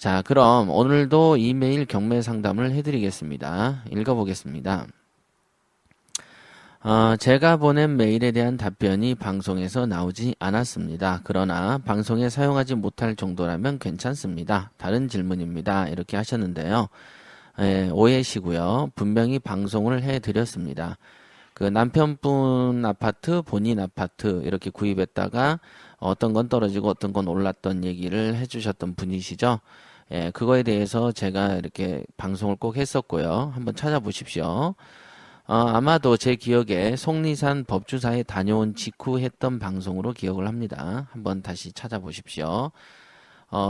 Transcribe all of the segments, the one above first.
자, 그럼 오늘도 이메일 경매 상담을 해드리겠습니다. 읽어보겠습니다. 제가 보낸 메일에 대한 답변이 방송에서 나오지 않았습니다. 그러나 방송에 사용하지 못할 정도라면 괜찮습니다. 다른 질문입니다. 이렇게 하셨는데요. 예, 오해시고요. 분명히 방송을 해드렸습니다. 그 남편분 아파트, 본인 아파트 이렇게 구입했다가 어떤 건 떨어지고 어떤 건 올랐던 얘기를 해주셨던 분이시죠. 예, 그거에 대해서 제가 이렇게 방송을 꼭 했었고요. 한번 찾아보십시오. 아마도 제 기억에 속리산 법주사에 다녀온 직후 했던 방송으로 기억을 합니다. 한번 다시 찾아보십시오.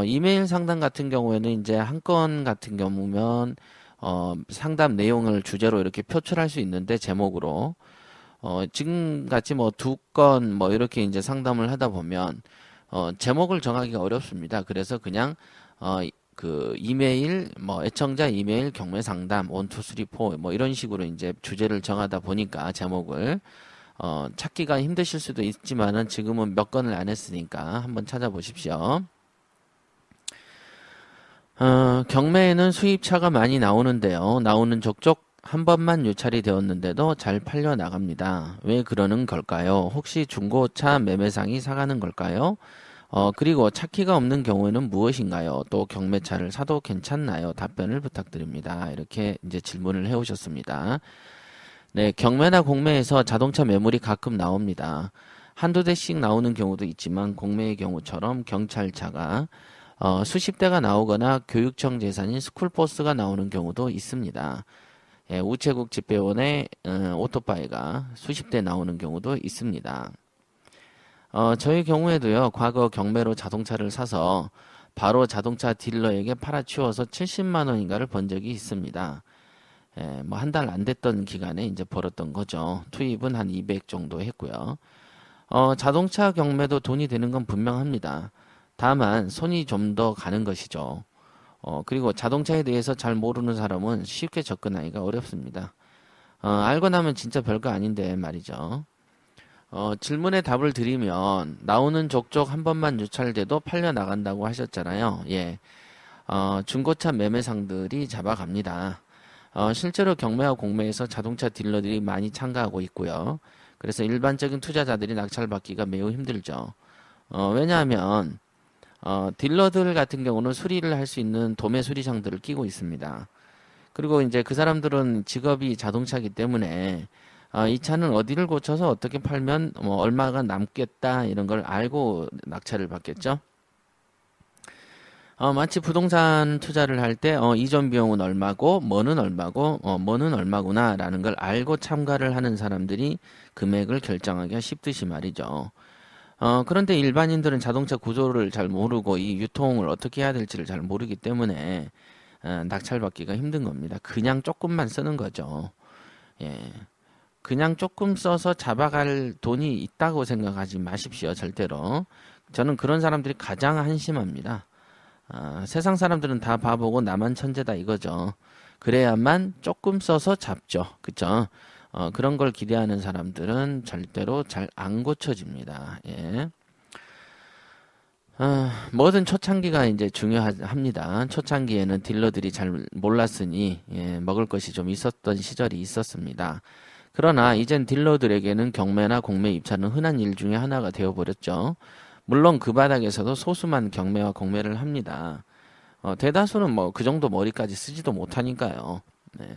이메일 상담 같은 경우에는 이제 한 건 같은 경우면 상담 내용을 주제로 이렇게 표출할 수 있는데 제목으로 지금 같이 뭐 두 건 뭐 이렇게 이제 상담을 하다 보면 제목을 정하기가 어렵습니다. 그래서 그냥 그 이메일 뭐 애청자 이메일 경매 상담 1, 2, 3, 4 뭐 이런 식으로 이제 주제를 정하다 보니까 제목을 찾기가 힘드실 수도 있지만은 지금은 몇 건을 안 했으니까 한번 찾아보십시오. 경매에는 수입차가 많이 나오는데요. 나오는 족족 한 번만 유찰이 되었는데도 잘 팔려 나갑니다. 왜 그러는 걸까요? 혹시 중고차 매매상이 사가는 걸까요? 그리고 차키가 없는 경우에는 무엇인가요? 또 경매차를 사도 괜찮나요? 답변을 부탁드립니다. 이렇게 이제 질문을 해 오셨습니다. 네, 경매나 공매에서 자동차 매물이 가끔 나옵니다. 한두 대씩 나오는 경우도 있지만 공매의 경우처럼 경찰차가 수십 대가 나오거나 교육청 재산인 스쿨버스가 나오는 경우도 있습니다. 예, 우체국 집배원의 오토바이가 수십 대 나오는 경우도 있습니다. 저희 경우에도요, 과거 경매로 자동차를 사서 바로 자동차 딜러에게 팔아치워서 70만 원인가를 번 적이 있습니다. 예, 뭐 한 달 안 됐던 기간에 이제 벌었던 거죠. 투입은 한 200 정도 했고요. 자동차 경매도 돈이 되는 건 분명합니다. 다만 손이 좀 더 가는 것이죠. 그리고 자동차에 대해서 잘 모르는 사람은 쉽게 접근하기가 어렵습니다. 알고 나면 진짜 별거 아닌데 말이죠. 질문에 답을 드리면 나오는 족족 한 번만 유찰돼도 팔려 나간다고 하셨잖아요. 예. 중고차 매매상들이 잡아갑니다. 실제로 경매와 공매에서 자동차 딜러들이 많이 참가하고 있고요. 그래서 일반적인 투자자들이 낙찰받기가 매우 힘들죠. 왜냐하면 딜러들 같은 경우는 수리를 할 수 있는 도매 수리상들을 끼고 있습니다. 그리고 이제 그 사람들은 직업이 자동차기 때문에 이 차는 어디를 고쳐서 어떻게 팔면 뭐 얼마가 남겠다 이런 걸 알고 낙찰을 받겠죠. 마치 부동산 투자를 할 때 이전 비용은 얼마고 뭐는 얼마고 뭐는 얼마구나라는 걸 알고 참가를 하는 사람들이 금액을 결정하기가 쉽듯이 말이죠. 그런데 일반인들은 자동차 구조를 잘 모르고 이 유통을 어떻게 해야 될지를 잘 모르기 때문에 낙찰받기가 힘든 겁니다. 그냥 조금만 쓰는 거죠. 예. 그냥 조금 써서 잡아갈 돈이 있다고 생각하지 마십시오. 절대로. 저는 그런 사람들이 가장 한심합니다. 세상 사람들은 다 바보고 나만 천재다 이거죠. 그래야만 조금 써서 잡죠. 그쵸? 그런 걸 기대하는 사람들은 절대로 잘 안 고쳐집니다. 예. 뭐든 초창기가 이제 중요합니다. 초창기에는 딜러들이 잘 몰랐으니 예, 먹을 것이 좀 있었던 시절이 있었습니다. 그러나 이젠 딜러들에게는 경매나 공매 입찰은 흔한 일 중에 하나가 되어버렸죠. 물론 그 바닥에서도 소수만 경매와 공매를 합니다. 대다수는 뭐 그 정도 머리까지 쓰지도 못하니까요. 네.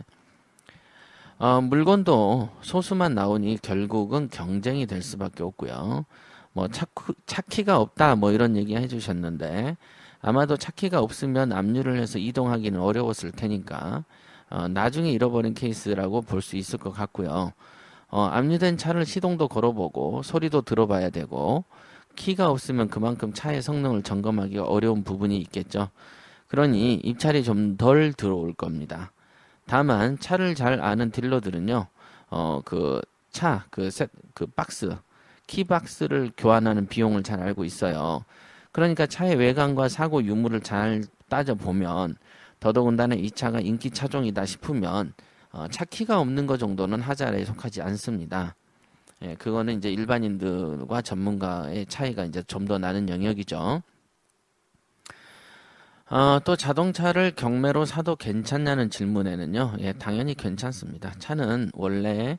물건도 소수만 나오니 결국은 경쟁이 될 수밖에 없고요. 뭐 차키가 없다 뭐 이런 얘기 해주셨는데 아마도 차키가 없으면 압류를 해서 이동하기는 어려웠을 테니까 나중에 잃어버린 케이스라고 볼 수 있을 것 같고요. 압류된 차를 시동도 걸어보고 소리도 들어봐야 되고 키가 없으면 그만큼 차의 성능을 점검하기가 어려운 부분이 있겠죠. 그러니 입찰이 좀 덜 들어올 겁니다. 다만 차를 잘 아는 딜러들은요, 그 박스, 키박스를 교환하는 비용을 잘 알고 있어요. 그러니까 차의 외관과 사고 유무를 잘 따져보면 더더군다나 이 차가 인기 차종이다 싶으면 차 키가 없는 것 정도는 하자에 속하지 않습니다. 예, 그거는 이제 일반인들과 전문가의 차이가 이제 좀 더 나는 영역이죠. 또 자동차를 경매로 사도 괜찮냐는 질문에는요, 예, 당연히 괜찮습니다. 차는 원래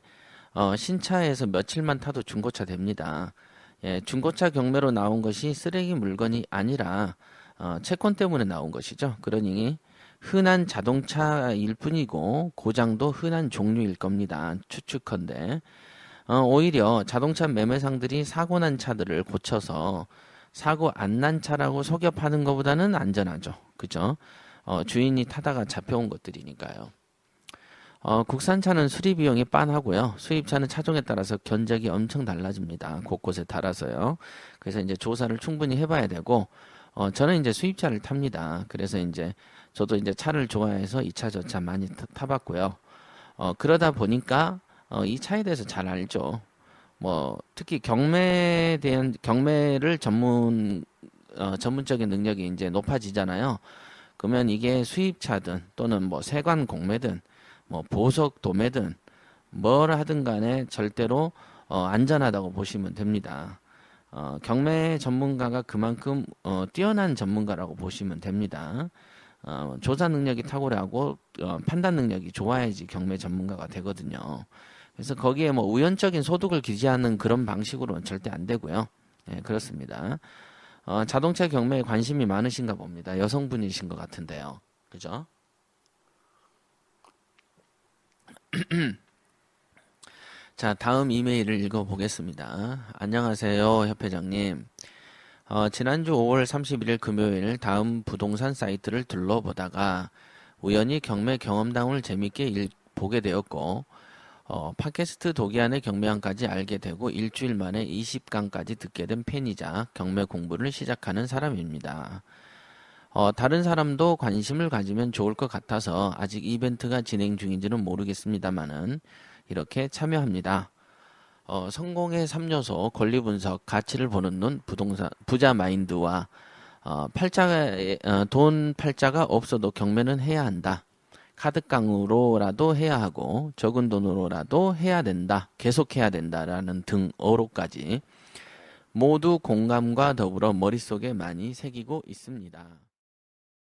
신차에서 며칠만 타도 중고차 됩니다. 예, 중고차 경매로 나온 것이 쓰레기 물건이 아니라 채권 때문에 나온 것이죠. 그러니 흔한 자동차일 뿐이고 고장도 흔한 종류일 겁니다. 추측컨대. 오히려 자동차 매매상들이 사고 난 차들을 고쳐서 사고 안 난 차라고 속여 파는 것보다는 안전하죠. 그죠? 주인이 타다가 잡혀온 것들이니까요. 국산차는 수리 비용이 빤하고요. 수입차는 차종에 따라서 견적이 엄청 달라집니다. 곳곳에 따라서요. 그래서 이제 조사를 충분히 해봐야 되고, 저는 이제 수입차를 탑니다. 그래서 이제 저도 이제 차를 좋아해서 이 차 저 차 많이 타봤고요. 그러다 보니까 이 차에 대해서 잘 알죠. 뭐 특히 경매에 대한 경매를 전문적인 능력이 이제 높아지잖아요. 그러면 이게 수입차든 또는 뭐 세관 공매든 뭐 보석 도매든 뭘 하든 간에 절대로 안전하다고 보시면 됩니다. 경매 전문가가 그만큼 뛰어난 전문가라고 보시면 됩니다. 조사 능력이 탁월하고 판단 능력이 좋아야지 경매 전문가가 되거든요. 그래서 거기에 뭐 우연적인 소득을 기재하는 그런 방식으로는 절대 안 되고요. 예, 그렇습니다. 자동차 경매에 관심이 많으신가 봅니다. 여성분이신 것 같은데요. 그죠? 자, 다음 이메일을 읽어보겠습니다. 안녕하세요, 협회장님. 지난주 5월 31일 금요일 다음 부동산 사이트를 둘러보다가 우연히 경매 경험담을 재밌게 보게 되었고, 팟캐스트 독이안의 경매안까지 알게 되고 일주일 만에 20강까지 듣게 된 팬이자 경매 공부를 시작하는 사람입니다. 다른 사람도 관심을 가지면 좋을 것 같아서 아직 이벤트가 진행 중인지는 모르겠습니다만은 이렇게 참여합니다. 성공의 3요소, 권리 분석, 가치를 보는 눈, 부동산, 부자 마인드와 돈 팔자가 없어도 경매는 해야 한다. 카드깡으로라도 해야 하고 적은 돈으로라도 해야 된다. 계속해야 된다라는 등 어로까지 모두 공감과 더불어 머릿속에 많이 새기고 있습니다.